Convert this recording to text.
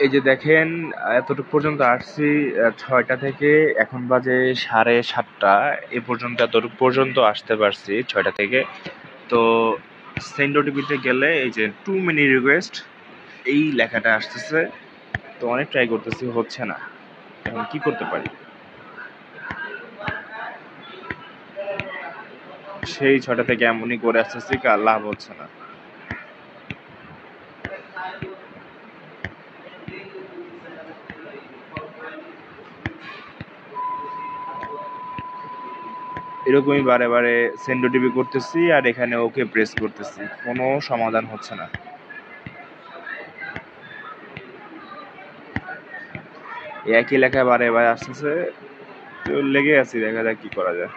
এই যে দেখেন, এতটুকু পর্যন্ত আসছি 6টা থেকে, এখন বাজে 7:30। এ পর্যন্ত এতটুকু পর্যন্ত আসতে পারছি 6টা থেকে। তো সেন্ড ওটিপিতে গেলে এই যে 2 মিনিট রিকোয়েস্ট এই লেখাটা আসতেছে। তো অনেক ট্রাই করতেছি, হচ্ছে না। এখন কি করতে পারি? সেই 6টা থেকে এমনই করে আসতেছি, লাভ হচ্ছে না। এরকমই বারে বারে সেন্ড ওটিপি করতেছি আর এখানে ওকে প্রেস করতেছি, কোনো সমাধান হচ্ছে না। একই লেখা বারে বারে আসতেছে, তো লেগে আছি, দেখা যাক কি করা যায়।